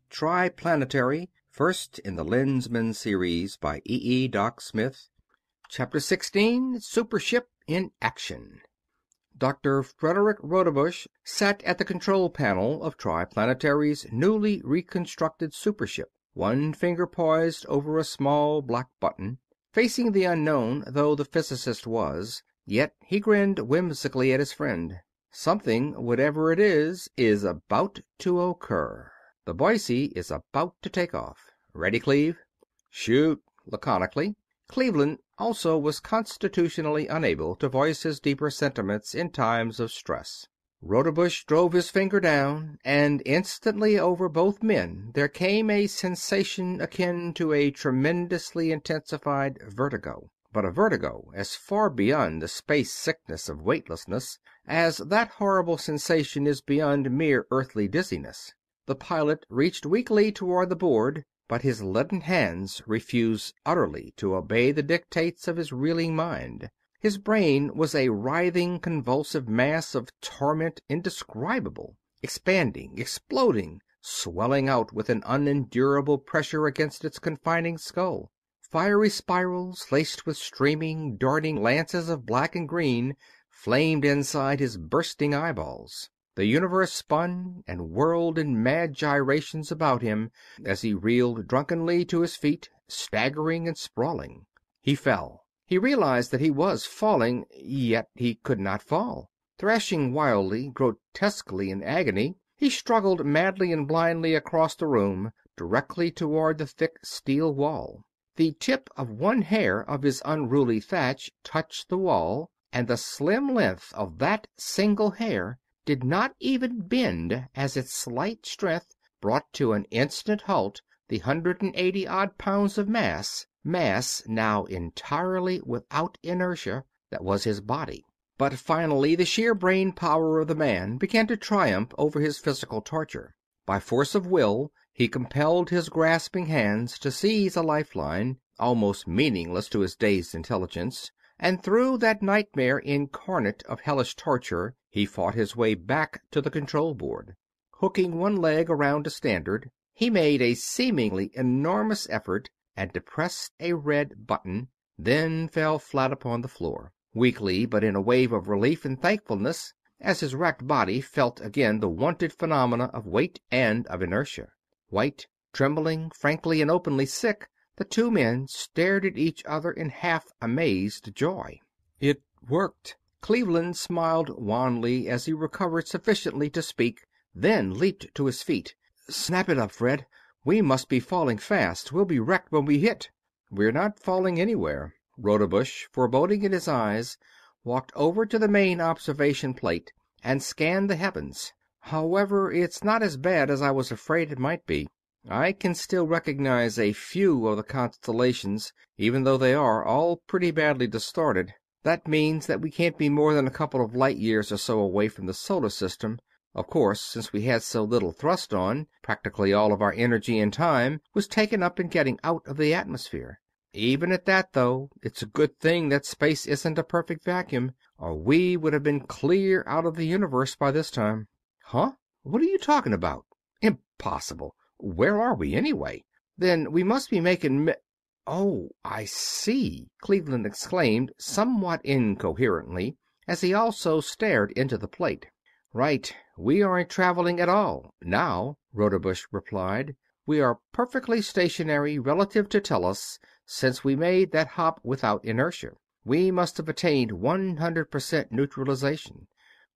Triplanetary, first in the Lensman series by E. Doc Smith. Chapter 16, Super Ship in Action. Dr. Frederick Rodebush sat at the control panel of Triplanetary's newly reconstructed super ship, one finger poised over a small black button. Facing the unknown though the physicist was, yet he grinned whimsically at his friend. Something, whatever it is about to occur. The Boise is about to take off. Ready, Cleve? Shoot, laconically. Cleveland also was constitutionally unable to voice his deeper sentiments in times of stress. Rodebush drove his finger down, and instantly over both men there came a sensation akin to a tremendously intensified vertigo. But a vertigo as far beyond the space sickness of weightlessness as that horrible sensation is beyond mere earthly dizziness. The pilot reached weakly toward the board, but his leaden hands refused utterly to obey the dictates of his reeling mind. His brain was a writhing, convulsive mass of torment indescribable, expanding, exploding, swelling out with an unendurable pressure against its confining skull. Fiery spirals, laced with streaming, darting lances of black and green, flamed inside his bursting eyeballs. The universe spun and whirled in mad gyrations about him as he reeled drunkenly to his feet, staggering and sprawling. He fell. He realized that he was falling, yet he could not fall. Thrashing wildly, grotesquely in agony, he struggled madly and blindly across the room, directly toward the thick steel wall. The tip of one hair of his unruly thatch touched the wall, and the slim length of that single hair did not even bend as its slight strength brought to an instant halt the 180-odd pounds of mass now entirely without inertia, that was his body. But finally the sheer brain power of the man began to triumph over his physical torture. By force of will he compelled his grasping hands to seize a lifeline, almost meaningless to his dazed intelligence, and through that nightmare incarnate of hellish torture he fought his way back to the control board. Hooking one leg around a standard, he made a seemingly enormous effort and depressed a red button, then fell flat upon the floor, weakly but in a wave of relief and thankfulness, as his wrecked body felt again the wonted phenomena of weight and of inertia. White, trembling, frankly and openly sick, the two men stared at each other in half-amazed joy. It worked. Cleveland smiled wanly as he recovered sufficiently to speak, then leaped to his feet. "Snap it up, Fred. We must be falling fast. We'll be wrecked when we hit." "We're not falling anywhere." Rodebush, foreboding in his eyes, walked over to the main observation plate and scanned the heavens. "However, it's not as bad as I was afraid it might be. I can still recognize a few of the constellations, even though they are all pretty badly distorted. That means that we can't be more than a couple of light years or so away from the solar system. Of course, since we had so little thrust on, practically all of our energy and time was taken up in getting out of the atmosphere. Even at that, though, it's a good thing that space isn't a perfect vacuum, or we would have been clear out of the universe by this time." "Huh? What are you talking about?" "Impossible. Where are we, anyway?" "Then we must be making "Oh, I see," Cleveland exclaimed somewhat incoherently, as he also stared into the plate. "Right. We aren't traveling at all, now," Rodebush replied. "We are perfectly stationary relative to Tellus since we made that hop without inertia. We must have attained 100% neutralization.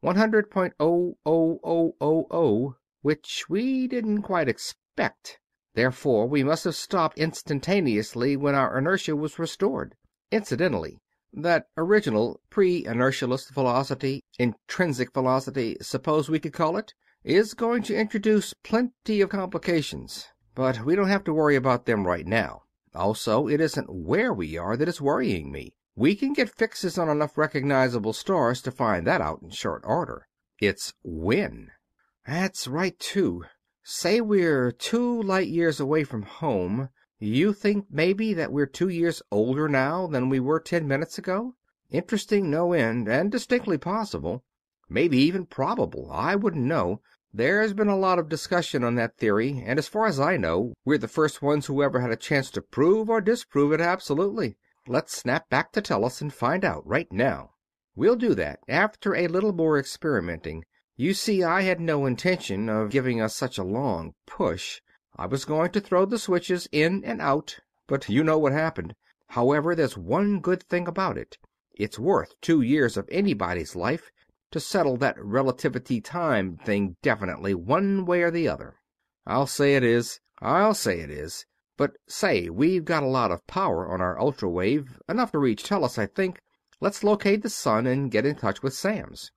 100.00000, which we didn't quite expect. Therefore, we must have stopped instantaneously when our inertia was restored. Incidentally, that original pre-inertialess velocity, intrinsic velocity, suppose we could call it, is going to introduce plenty of complications. But we don't have to worry about them right now. Also, it isn't where we are that is worrying me. We can get fixes on enough recognizable stars to find that out in short order. It's when." "That's right, too. Say we're 2 light years away from home. You think maybe that we're 2 years older now than we were 10 minutes ago? Interesting no end, and distinctly possible. Maybe even probable. I wouldn't know. There's been a lot of discussion on that theory, and as far as I know, we're the first ones who ever had a chance to prove or disprove it absolutely. Let's snap back to Tellus and find out right now." "We'll do that after a little more experimenting. You see, I had no intention of giving us such a long push. I was going to throw the switches in and out, but you know what happened. However, there's one good thing about it. It's worth 2 years of anybody's life to settle that relativity time thing definitely, one way or the other." I'll say it is. But say, we've got a lot of power on our ultra wave, enough to reach Tellus, I think. Let's locate the sun and get in touch with Samms.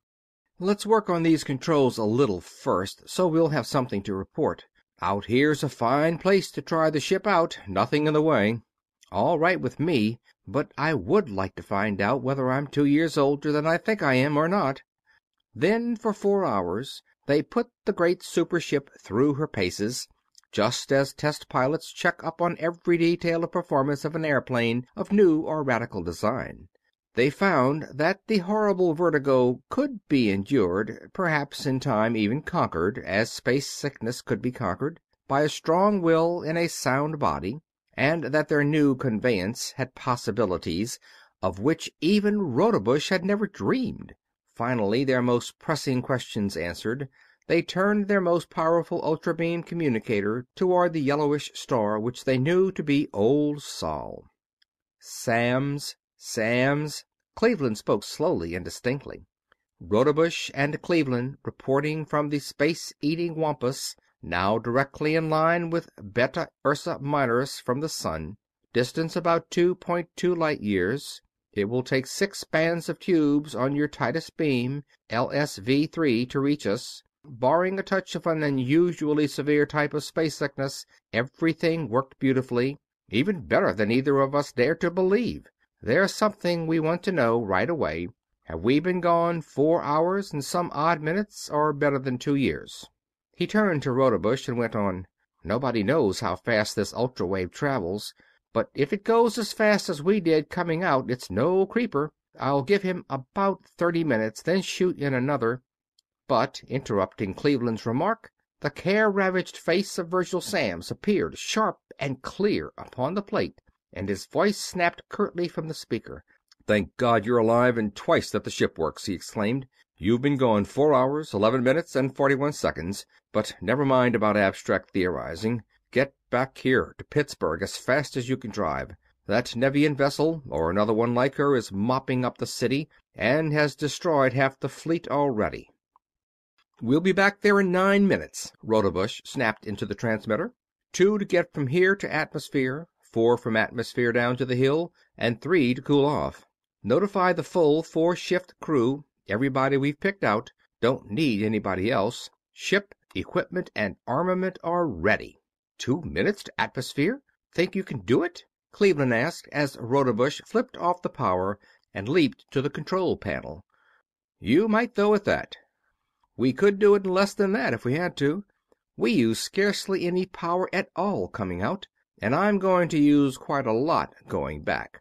Let's work on these controls a little first, so we'll have something to report. Out here's a fine place to try the ship out, nothing in the way. All right with me, but I would like to find out whether I'm 2 years older than I think I am or not. Then for 4 hours they put the great super ship through her paces, just as test pilots check up on every detail of performance of an airplane of new or radical design. They found that the horrible vertigo could be endured, perhaps in time even conquered, as space sickness could be conquered, by a strong will in a sound body, and that their new conveyance had possibilities of which even Rodebush had never dreamed. Finally, their most pressing questions answered, they turned their most powerful ultra-beam communicator toward the yellowish star which they knew to be Old Sol. "Samms, Samms," Cleveland spoke slowly and distinctly. "Rodebush and Cleveland reporting from the space-eating Wampus, now directly in line with Beta Ursa Minoris from the sun. Distance about 2.2 light years. It will take 6 bands of tubes on your tightest beam, LSV-3, to reach us. Barring a touch of an unusually severe type of space sickness, everything worked beautifully, even better than either of us dared to believe. There's something we want to know right away. Have we been gone 4 hours and some odd minutes, or better than 2 years?" He turned to Rodebush and went on, "Nobody knows how fast this ultra wave travels, but if it goes as fast as we did coming out, it's no creeper. I'll give him about 30 minutes, then shoot in another—" But, interrupting Cleveland's remark, the care-ravaged face of Virgil Samms appeared sharp and clear upon the plate, and his voice snapped curtly from the speaker. "Thank God you're alive and twice that the ship works!" he exclaimed. "You've been gone 4 hours, 11 minutes, and 41 seconds, but never mind about abstract theorizing. Get back here to Pittsburgh as fast as you can drive. That Nevian vessel, or another one like her, is mopping up the city and has destroyed half the fleet already." "We'll be back there in 9 minutes," Rodebush snapped into the transmitter. "2 to get from here to atmosphere, 4 from atmosphere down to the hill, and 3 to cool off. Notify the full 4-shift crew, everybody we've picked out. Don't need anybody else. Ship, equipment, and armament are ready." 2 minutes to atmosphere? Think you can do it?" Cleveland asked, as Rodebush flipped off the power and leaped to the control panel. "You might, though, at that. We could do it in less than that if we had to. We use scarcely any power at all coming out, and I'm going to use quite a lot going back,"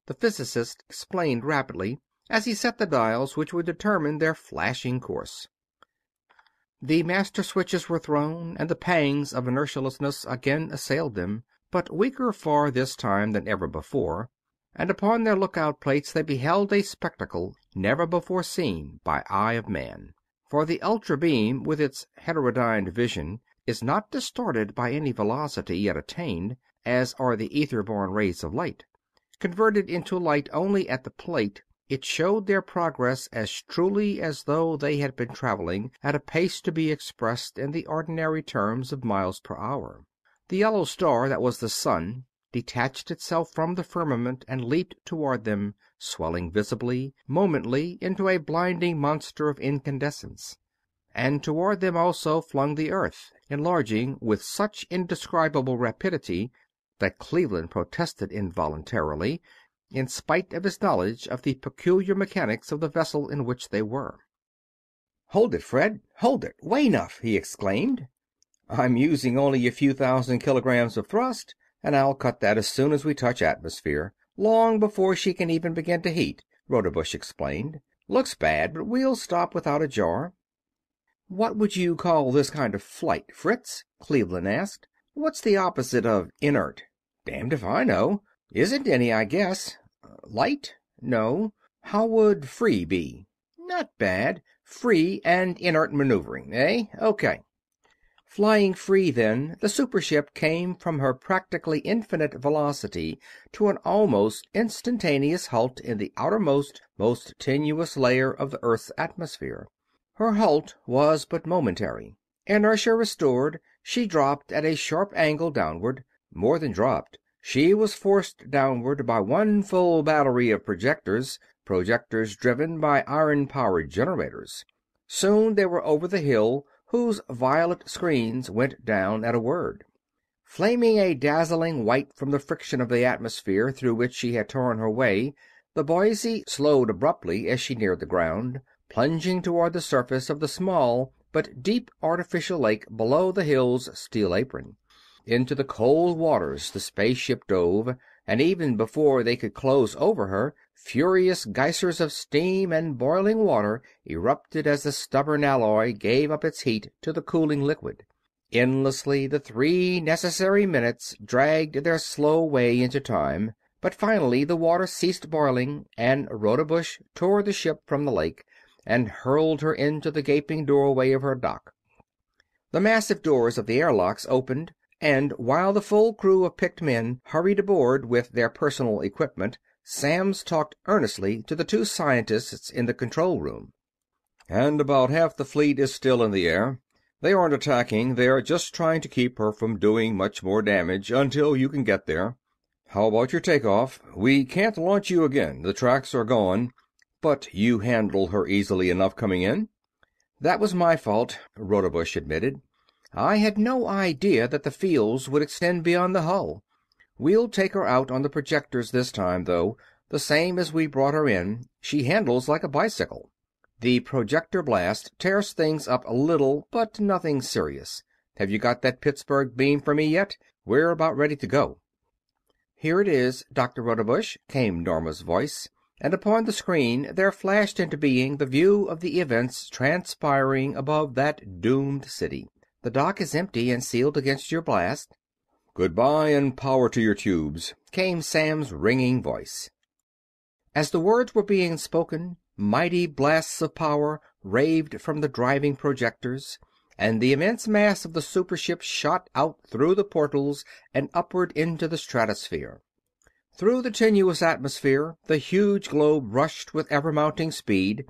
the physicist explained rapidly, as he set the dials which would determine their flashing course. The master switches were thrown, and the pangs of inertialessness again assailed them, but weaker far this time than ever before, and upon their lookout plates they beheld a spectacle never before seen by eye of man. For the ultra beam, with its heterodyned vision, is not distorted by any velocity yet attained, as are the ether-borne rays of light. Converted into light only at the plate, it showed their progress as truly as though they had been traveling at a pace to be expressed in the ordinary terms of miles per hour. The yellow star that was the sun detached itself from the firmament and leaped toward them, swelling visibly, momently, into a blinding monster of incandescence. And toward them also flung the earth, enlarging with such indescribable rapidity that Cleveland protested involuntarily, in spite of his knowledge of the peculiar mechanics of the vessel in which they were. "Hold it, Fred! Hold it! Way enough!" he exclaimed. "I'm using only a few thousand kilograms of thrust, and I'll cut that as soon as we touch atmosphere, long before she can even begin to heat," Rodebush explained. "Looks bad, but we'll stop without a jar." "What would you call this kind of flight, Fritz?" Cleveland asked. "What's the opposite of inert?" "Damned if I know. Isn't any, I guess. Light? No. How would free be?" "Not bad. Free and inert maneuvering, eh? Okay." Flying free, then, the super ship came from her practically infinite velocity to an almost instantaneous halt in the outermost, most tenuous layer of the Earth's atmosphere. Her halt was but momentary. Inertia restored, she dropped at a sharp angle downward. More than dropped. She was forced downward by one full battery of projectors driven by iron-powered generators. Soon they were over the hill, whose violet screens went down at a word. Flaming a dazzling white from the friction of the atmosphere through which she had torn her way, the Boise slowed abruptly as she neared the ground, plunging toward the surface of the small but deep artificial lake below the hill's steel apron. Into the cold waters the spaceship dove, and even before they could close over her, furious geysers of steam and boiling water erupted as the stubborn alloy gave up its heat to the cooling liquid. Endlessly the 3 necessary minutes dragged their slow way into time, but finally the water ceased boiling, and Rodebush tore the ship from the lake and hurled her into the gaping doorway of her dock. The massive doors of the airlocks opened, and while the full crew of picked men hurried aboard with their personal equipment, Samms talked earnestly to the 2 scientists in the control room. "And about half the fleet is still in the air. They aren't attacking, they're just trying to keep her from doing much more damage until you can get there. How about your takeoff? We can't launch you again, the tracks are gone, but you handled her easily enough coming in." "That was my fault," Rodebush admitted. "I had no idea that the fields would extend beyond the hull. We'll take her out on the projectors this time, though, the same as we brought her in. She handles like a bicycle. The projector blast tears things up a little, but nothing serious. Have you got that Pittsburgh beam for me yet? We're about ready to go." "Here it is, Dr. Rodebush," came Norma's voice, and upon the screen there flashed into being the view of the events transpiring above that doomed city. "The dock is empty and sealed against your blast." "Goodbye and power to your tubes," came Sam's ringing voice. As the words were being spoken, mighty blasts of power raved from the driving projectors, and the immense mass of the super ship shot out through the portals and upward into the stratosphere. Through the tenuous atmosphere the huge globe rushed with ever-mounting speed,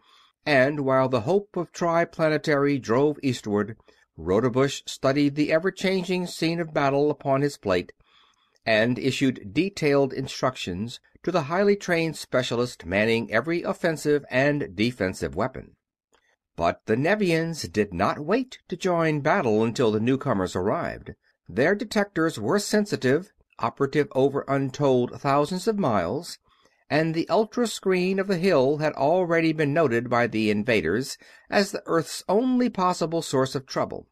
and while the Hope of Triplanetary drove eastward, Rodebush studied the ever-changing scene of battle upon his plate, and issued detailed instructions to the highly trained specialist manning every offensive and defensive weapon. But the Nevians did not wait to join battle until the newcomers arrived. Their detectors were sensitive, operative over untold thousands of miles, and the ultra screen of the hill had already been noted by the invaders as the Earth's only possible source of trouble.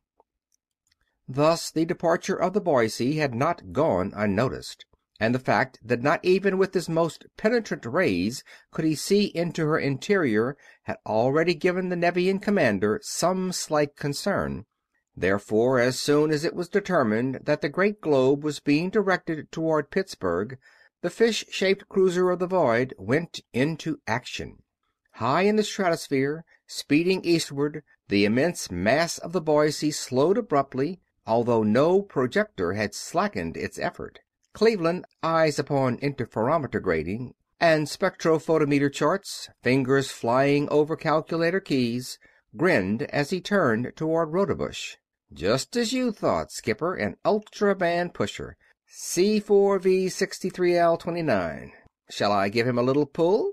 Thus the departure of the Boise had not gone unnoticed, and the fact that not even with his most penetrant rays could he see into her interior had already given the Nevian commander some slight concern. Therefore, as soon as it was determined that the great globe was being directed toward Pittsburgh, the fish-shaped cruiser of the void went into action. High in the stratosphere, speeding eastward, the immense mass of the Boise slowed abruptly, although no projector had slackened its effort. Cleveland, eyes upon interferometer grating and spectrophotometer charts, fingers flying over calculator keys, grinned as he turned toward Rodebush. "Just as you thought, Skipper, an ultra-band pusher. C4V63L29. Shall I give him a little pull?"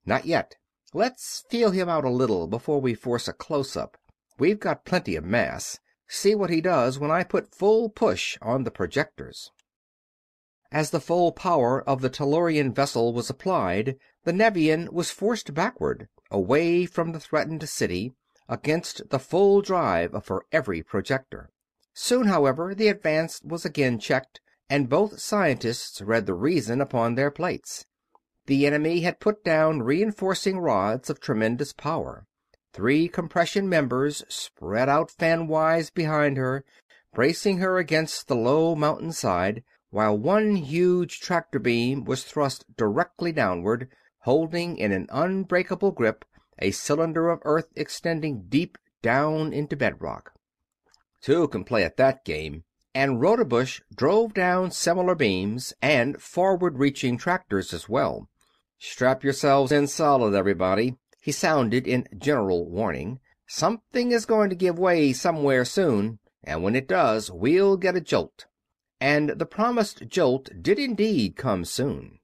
"Not yet. Let's feel him out a little before we force a close-up. We've got plenty of mass. See what he does when I put full push on the projectors." As the full power of the Tellurian vessel was applied, the Nevian was forced backward, away from the threatened city, against the full drive of her every projector. Soon, however, the advance was again checked, and both scientists read the reason upon their plates. The enemy had put down reinforcing rods of tremendous power. 3 compression members spread out fanwise behind her, bracing her against the low mountainside, while one huge tractor beam was thrust directly downward, holding in an unbreakable grip a cylinder of earth extending deep down into bedrock. 2 can play at that game, and Rodebush drove down similar beams and forward-reaching tractors as well. "Strap yourselves in solid, everybody," he sounded in general warning. "Something is going to give way somewhere soon, and when it does, we'll get a jolt." And the promised jolt did indeed come soon.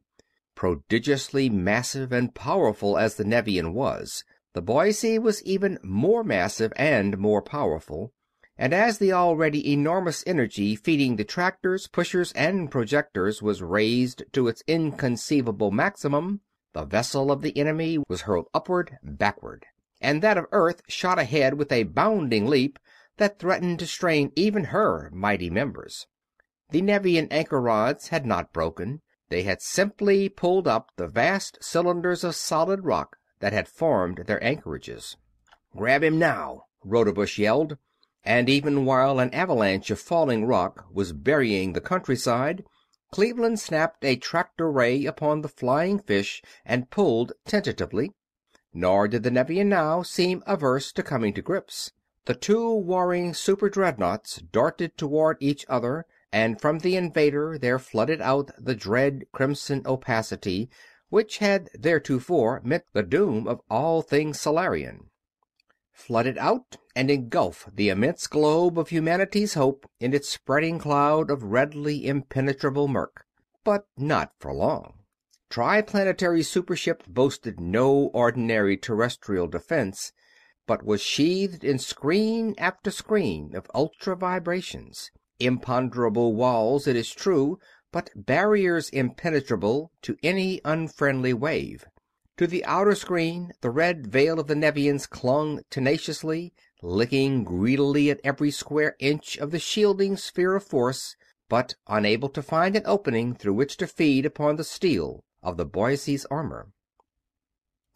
Prodigiously massive and powerful as the Nevian was, the Boise was even more massive and more powerful, and as the already enormous energy feeding the tractors, pushers, and projectors was raised to its inconceivable maximum, the vessel of the enemy was hurled upward, backward, and that of Earth shot ahead with a bounding leap that threatened to strain even her mighty members. The Nevian anchor rods had not broken. They had simply pulled up the vast cylinders of solid rock that had formed their anchorages. "Grab him now!" Rodebush yelled, and even while an avalanche of falling rock was burying the countryside, Cleveland snapped a tractor ray upon the flying fish and pulled tentatively. Nor did the Nevian now seem averse to coming to grips. The 2 warring super dreadnoughts darted toward each other, and from the invader there flooded out the dread crimson opacity which had theretofore meant the doom of all things Solarian. Flooded out and engulfed the immense globe of humanity's hope in its spreading cloud of redly impenetrable murk. But not for long. Triplanetary Supership boasted no ordinary terrestrial defense, but was sheathed in screen after screen of ultra-vibrations. Imponderable walls, it is true, but barriers impenetrable to any unfriendly wave. To the outer screen the red veil of the Nevians clung tenaciously, licking greedily at every square inch of the shielding sphere of force, but unable to find an opening through which to feed upon the steel of the Boise's armor.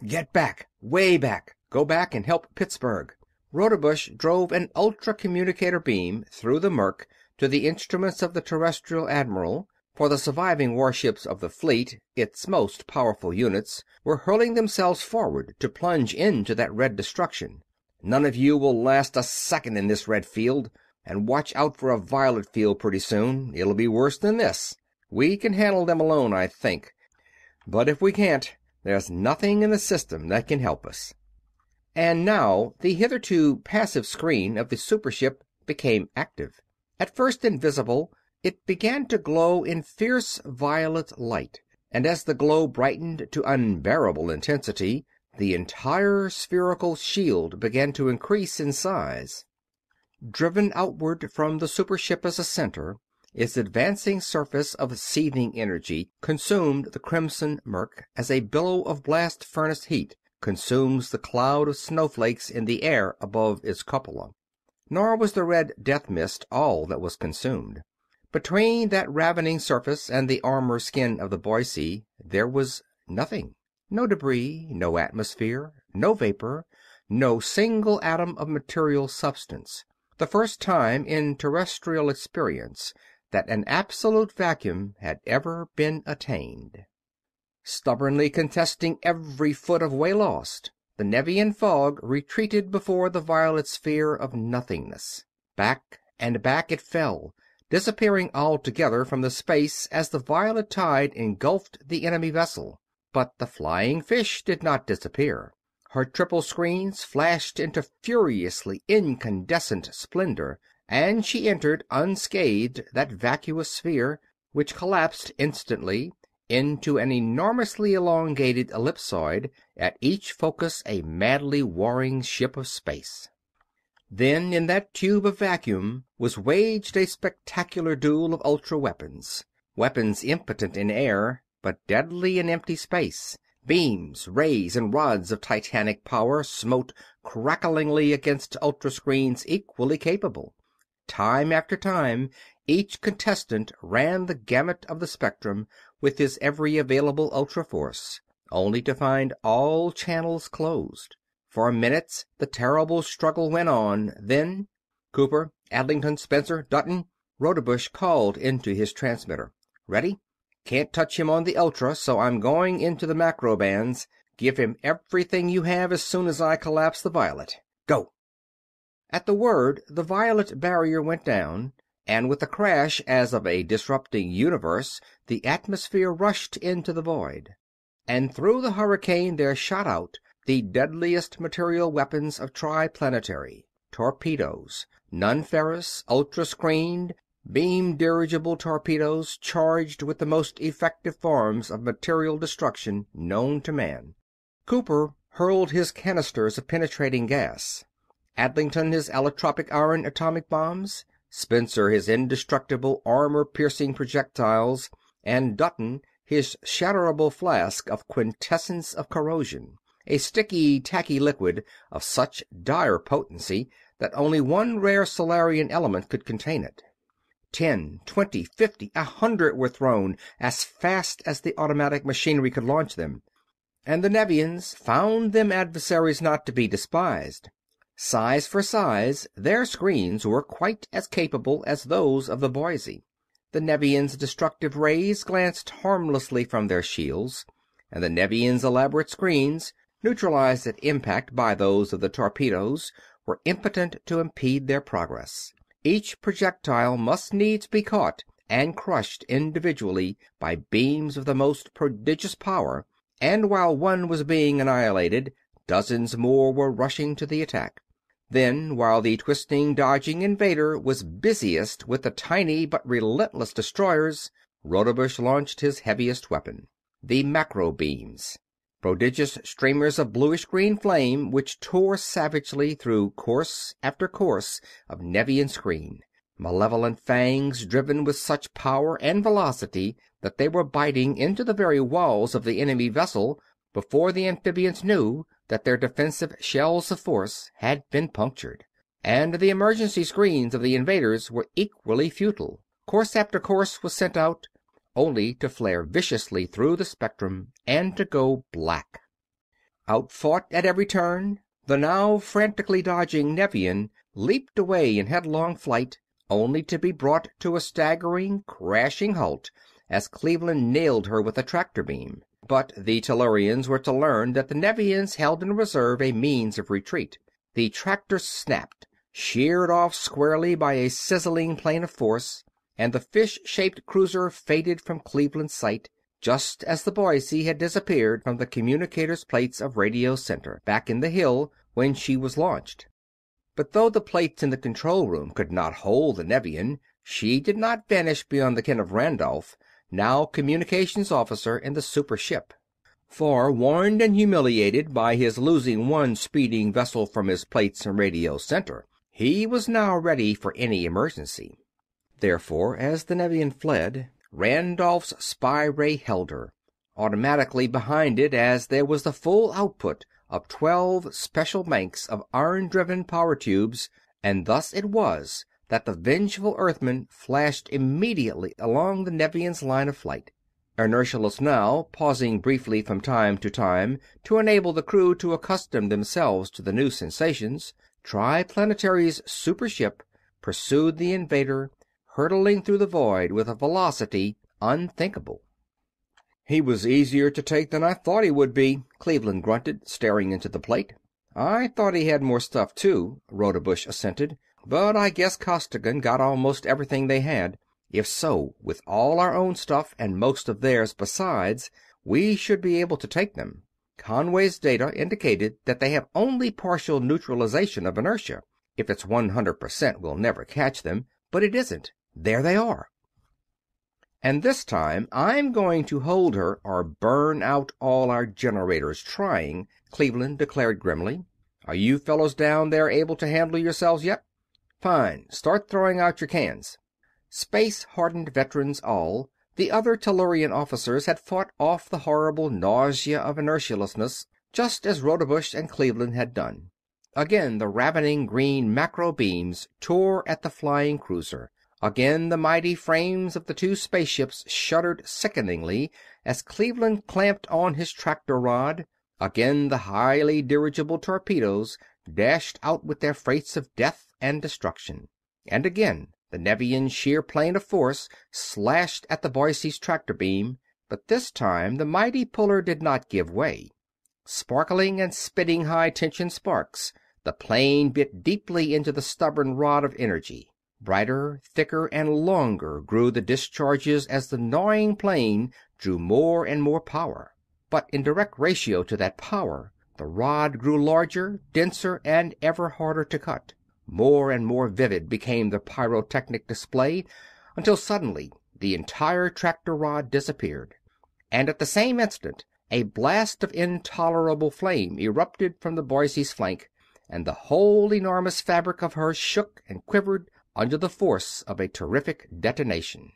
"Get back! Way back! Go back and help Pittsburgh!" Rodebush drove an ultra-communicator beam through the murk to the instruments of the Terrestrial Admiral, for the surviving warships of the fleet, its most powerful units, were hurling themselves forward to plunge into that red destruction. "None of you will last a second in this red field, and watch out for a violet field pretty soon. It'll be worse than this. We can handle them alone, I think. But if we can't, there's nothing in the system that can help us." And now the hitherto passive screen of the supership became active. At first invisible, it began to glow in fierce violet light, and as the glow brightened to unbearable intensity, the entire spherical shield began to increase in size. Driven outward from the supership as a center, its advancing surface of seething energy consumed the crimson murk as a billow of blast furnace heat consumes the cloud of snowflakes in the air above its cupola. Nor was the red death mist all that was consumed. Between that ravening surface and the armor skin of the Boise there was nothing. No debris, no atmosphere, no vapor, no single atom of material substance. The first time in terrestrial experience that an absolute vacuum had ever been attained. Stubbornly contesting every foot of way lost, the Nevian fog retreated before the violet sphere of nothingness. Back and back it fell, disappearing altogether from the space as the violet tide engulfed the enemy vessel. But the flying fish did not disappear. Her triple screens flashed into furiously incandescent splendor, and she entered unscathed that vacuous sphere, which collapsed instantly into an enormously elongated ellipsoid, at each focus a madly warring ship of space. Then in that tube of vacuum was waged a spectacular duel of ultra-weapons. Weapons impotent in air, but deadly in empty space. Beams, rays, and rods of titanic power smote cracklingly against ultra-screens equally capable. Time after time, each contestant ran the gamut of the spectrum with his every available ultra-force, only to find all channels closed. For minutes the terrible struggle went on, then "Cooper, Adlington, Spencer, Dutton," Rodebush called into his transmitter. "Ready? Can't touch him on the ultra, so I'm going into the macro bands. Give him everything you have as soon as I collapse the violet. Go!" At the word the violet barrier went down, and with a crash as of a disrupting universe the atmosphere rushed into the void. And through the hurricane there shot out the deadliest material weapons of Triplanetary: torpedoes, non-ferrous, ultra-screened, beam-dirigible torpedoes charged with the most effective forms of material destruction known to man. Cooper hurled his canisters of penetrating gas, Adlington his allotropic iron atomic bombs, Spencer his indestructible armor-piercing projectiles, and Dutton his shatterable flask of quintessence of corrosion, a sticky, tacky liquid of such dire potency that only one rare Solarian element could contain it. 10, 20, 50, 100 were thrown as fast as the automatic machinery could launch them, and the Nevians found them adversaries not to be despised. Size for size, their screens were quite as capable as those of the Boise. The Nevians' destructive rays glanced harmlessly from their shields, and the Nevians' elaborate screens, neutralized at impact by those of the torpedoes, were impotent to impede their progress. Each projectile must needs be caught and crushed individually by beams of the most prodigious power, and while one was being annihilated, dozens more were rushing to the attack. Then, while the twisting, dodging invader was busiest with the tiny but relentless destroyers, Rodebush launched his heaviest weapon, the macro beams. Prodigious streamers of bluish-green flame which tore savagely through course after course of Nevian screen, malevolent fangs driven with such power and velocity that they were biting into the very walls of the enemy vessel before the amphibians knew that their defensive shells of force had been punctured. And the emergency screens of the invaders were equally futile. Course after course was sent out, only to flare viciously through the spectrum and to go black. Outfought at every turn, the now frantically dodging Nevian leaped away in headlong flight, only to be brought to a staggering, crashing halt as Cleveland nailed her with a tractor beam. But the Tellurians were to learn that the Nevians held in reserve a means of retreat. The tractor snapped, sheared off squarely by a sizzling plane of force, and the fish-shaped cruiser faded from Cleveland's sight, just as the Boise had disappeared from the communicator's plates of Radio Center, back in the hill, when she was launched. But though the plates in the control room could not hold the Nevian, she did not vanish beyond the ken of Randolph, now communications officer in the super ship. For, warned and humiliated by his losing one speeding vessel from his plates in Radio Center, he was now ready for any emergency. Therefore, as the Nevian fled, Randolph's spy ray held her, automatically behind it, as there was the full output of 12 special banks of iron-driven power tubes, and thus it was that the vengeful Earthman flashed immediately along the Nevian's line of flight. Inertialess now, pausing briefly from time to time to enable the crew to accustom themselves to the new sensations, Triplanetary's super ship pursued the invader, hurtling through the void with a velocity unthinkable. "He was easier to take than I thought he would be," Cleveland grunted, staring into the plate. "I thought he had more stuff, too," Rodebush assented. "But I guess Costigan got almost everything they had. If so, with all our own stuff and most of theirs besides, we should be able to take them. Conway's data indicated that they have only partial neutralization of inertia. If it's 100%, we'll never catch them, but it isn't. There they are. And this time I'm going to hold her or burn out all our generators trying," Cleveland declared grimly. "Are you fellows down there able to handle yourselves yet? Fine. Start throwing out your cans." Space-hardened veterans all, the other Tellurian officers had fought off the horrible nausea of inertialessness, just as Rodebush and Cleveland had done. Again the ravening green macro beams tore at the flying cruiser. Again the mighty frames of the two spaceships shuddered sickeningly as Cleveland clamped on his tractor rod. Again the highly dirigible torpedoes dashed out with their freights of death and destruction. And again the Nevian shear plane of force slashed at the Boise's tractor beam, but this time the mighty puller did not give way. Sparkling and spitting high-tension sparks, the plane bit deeply into the stubborn rod of energy. Brighter, thicker, and longer grew the discharges as the gnawing plane drew more and more power. But in direct ratio to that power, the rod grew larger, denser, and ever harder to cut. More and more vivid became the pyrotechnic display, until suddenly the entire tractor rod disappeared. And at the same instant a blast of intolerable flame erupted from the Boise's flank, and the whole enormous fabric of her shook and quivered under the force of a terrific detonation.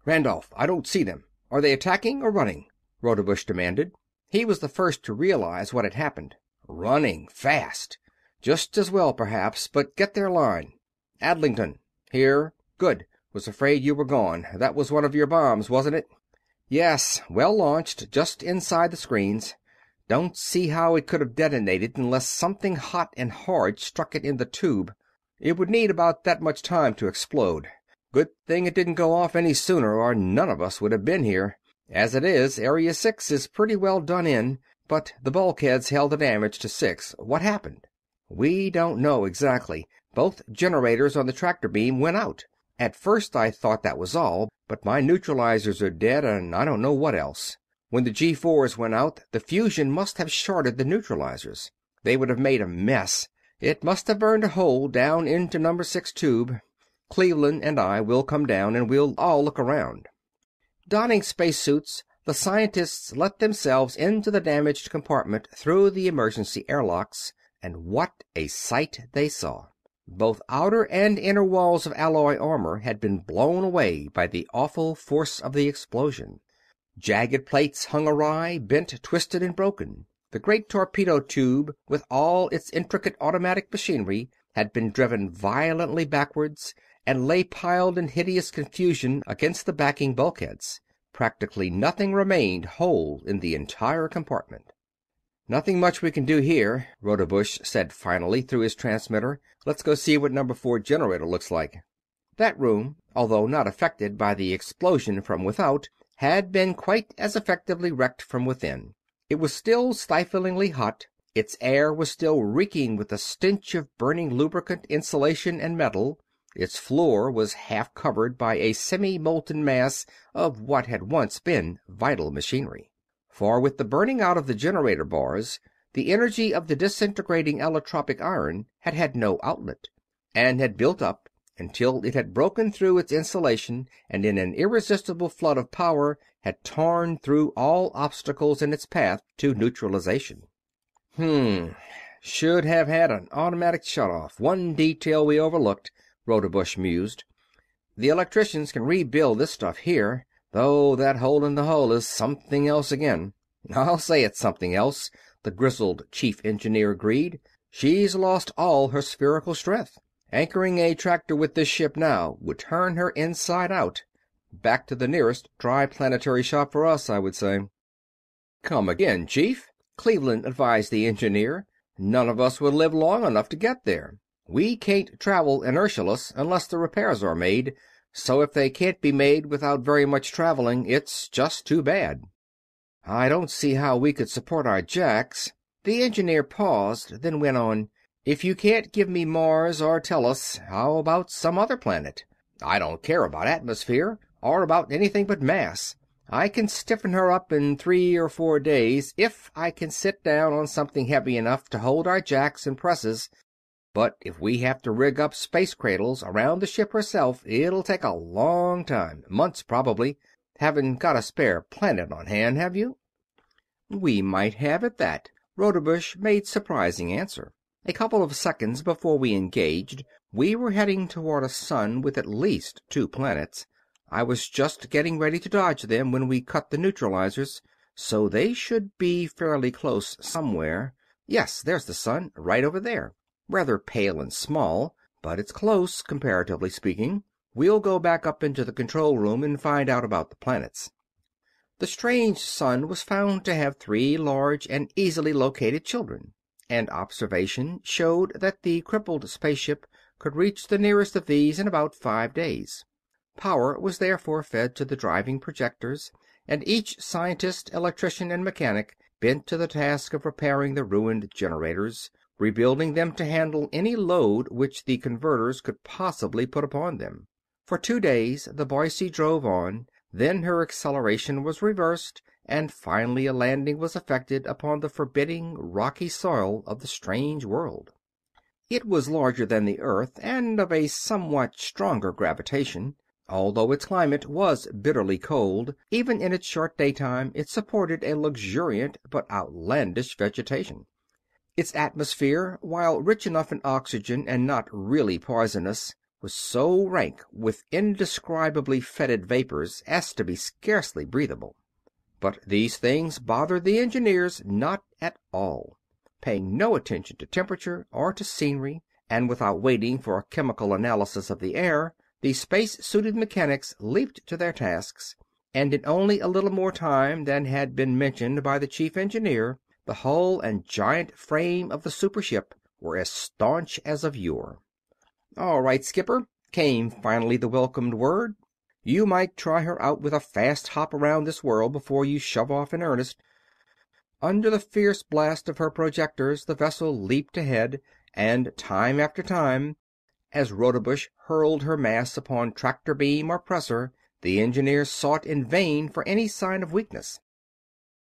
"Randolph, I don't see them. Are they attacking or running?" Rodebush demanded. He was the first to realize what had happened. "Running fast. Just as well, perhaps, but get their line. Adlington." "Here." "Good. Was afraid you were gone. That was one of your bombs, wasn't it?" "Yes. Well launched, just inside the screens. Don't see how it could have detonated unless something hot and hard struck it in the tube. It would need about that much time to explode. Good thing it didn't go off any sooner, or none of us would have been here. As it is, Area 6 is pretty well done in, but the bulkheads held the damage to 6. What happened?" "We don't know exactly. Both generators on the tractor beam went out. At first I thought that was all, but my neutralizers are dead, and I don't know what else. When the G4s went out, the fusion must have shorted the neutralizers. They would have made a mess. It must have burned a hole down into number 6 tube. Cleveland and I will come down, and we'll all look around." Donning spacesuits, the scientists let themselves into the damaged compartment through the emergency airlocks, and what a sight they saw! Both outer and inner walls of alloy armor had been blown away by the awful force of the explosion. Jagged plates hung awry, bent, twisted, and broken. The great torpedo tube, with all its intricate automatic machinery, had been driven violently backwards, and lay piled in hideous confusion against the backing bulkheads. Practically nothing remained whole in the entire compartment. "Nothing much we can do here," Rodebush said finally through his transmitter. "Let's go see what number 4 generator looks like." That room, although not affected by the explosion from without, had been quite as effectively wrecked from within. It was still stiflingly hot. Its air was still reeking with the stench of burning lubricant, insulation, and metal. Its floor was half covered by a semi-molten mass of what had once been vital machinery. For with the burning out of the generator bars, the energy of the disintegrating allotropic iron had had no outlet, and had built up until it had broken through its insulation and in an irresistible flood of power had torn through all obstacles in its path to neutralization. Should have had an automatic shutoff. One detail we overlooked," Rodebush mused. "The electricians can rebuild this stuff here, though that hole in the hull is something else again." "I'll say it's something else," the grizzled chief engineer agreed. "She's lost all her spherical strength. Anchoring a tractor with this ship now would turn her inside out. Back to the nearest tri-planetary shop for us, I would say." "Come again, Chief," Cleveland advised the engineer. "None of us would live long enough to get there. We can't travel inertialess unless the repairs are made, so if they can't be made without very much traveling, it's just too bad." "I don't see how we could support our jacks." The engineer paused, then went on. "If you can't give me Mars or Tellus, how about some other planet? I don't care about atmosphere, or about anything but mass. I can stiffen her up in 3 or 4 days if I can sit down on something heavy enough to hold our jacks and presses. But if we have to rig up space cradles around the ship herself, it'll take a long time, months probably. Haven't got a spare planet on hand, have you?" "We might have at that," Rodebush made surprising answer. "A couple of seconds before we engaged, we were heading toward a sun with at least 2 planets. I was just getting ready to dodge them when we cut the neutralizers, so they should be fairly close somewhere. Yes, there's the sun, right over there. Rather pale and small, but it's close, comparatively speaking. We'll go back up into the control room and find out about the planets." The strange sun was found to have 3 large and easily located children, and observation showed that the crippled spaceship could reach the nearest of these in about 5 days. Power was therefore fed to the driving projectors, and each scientist, electrician, and mechanic bent to the task of repairing the ruined generators, rebuilding them to handle any load which the converters could possibly put upon them. For 2 days the Boise drove on, then her acceleration was reversed, and finally a landing was effected upon the forbidding, rocky soil of the strange world. It was larger than the Earth, and of a somewhat stronger gravitation. Although its climate was bitterly cold, even in its short daytime it supported a luxuriant but outlandish vegetation. Its atmosphere, while rich enough in oxygen and not really poisonous, was so rank with indescribably fetid vapors as to be scarcely breathable. But these things bothered the engineers not at all. Paying no attention to temperature or to scenery, and without waiting for a chemical analysis of the air, the space-suited mechanics leaped to their tasks, and in only a little more time than had been mentioned by the chief engineer, the hull and giant frame of the super ship were as staunch as of yore. "All right, skipper," came finally the welcomed word. "You might try her out with a fast hop around this world before you shove off in earnest." Under the fierce blast of her projectors the vessel leaped ahead, and time after time, as Rodebush hurled her mass upon tractor beam or pressor, the engineers sought in vain for any sign of weakness.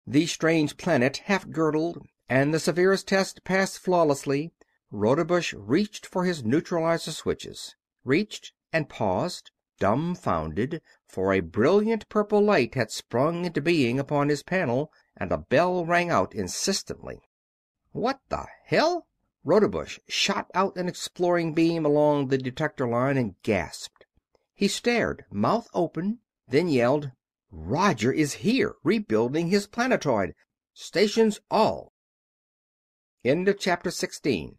The strange planet half girdled, and the severest test passed flawlessly. Rodebush reached for his neutralizer switches. Reached and paused, dumbfounded, for a brilliant purple light had sprung into being upon his panel, and a bell rang out insistently. "What the hell?" Rodebush shot out an exploring beam along the detector line and gasped. He stared, mouth open, then yelled, "Roger is here, rebuilding his planetoid! Stations all!" End of Chapter 16.